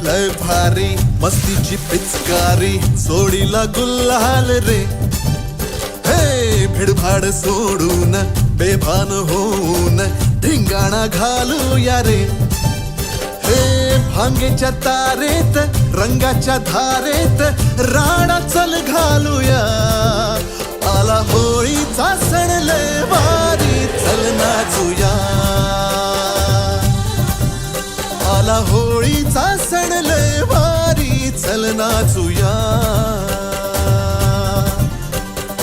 लय भारी मस्तीची पिचकारी सोडीला गुल्हाल रे. हे भिडभाड सोडून बेभान होऊन धिंगाणा घालूया रे. हे भांगेच्या तारेत रंगाच्या धारेत राडा चल घालूया. आला होळीचा सण लय भारी चल नाचूया. आला होळीचा सण लय भारी चल नाचूया.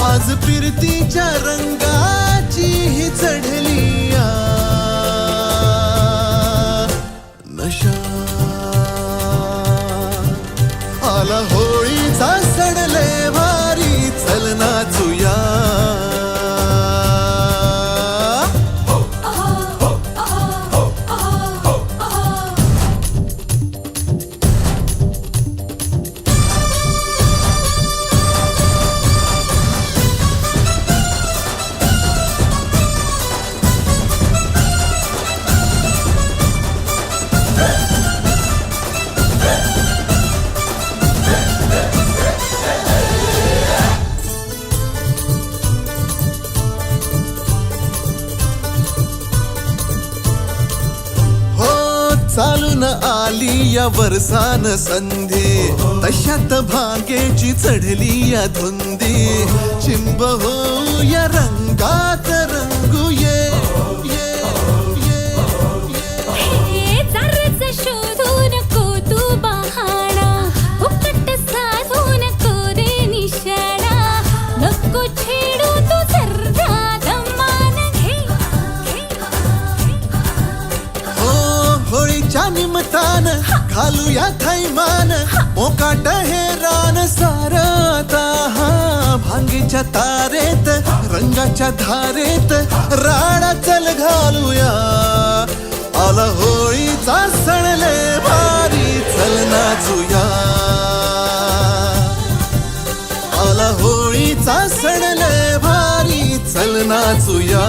आज फिरतीच्या रंगाची ही चढली नशा. आला होळीचा सण लय भारी चल नाचूया. चालून आली या वर्षान संधी तशात भांगेची चढली या धुंदी. चिंब हो या रंगात रंगूये. शोधू नको तू बहाणा फुकट साधू नको रे निशाणा. नको छेडू तू जरा दमान घे. होळीच्या निमतान घालूया थैमान मोकाट हे रान सारता. भांगेच्या तारेत रंगाच्या धारेत राडा चल घालूया. आला होळीचा सण लय भारी चल नाचूया. आला होळीचा सण लय भारी चल नाचूया.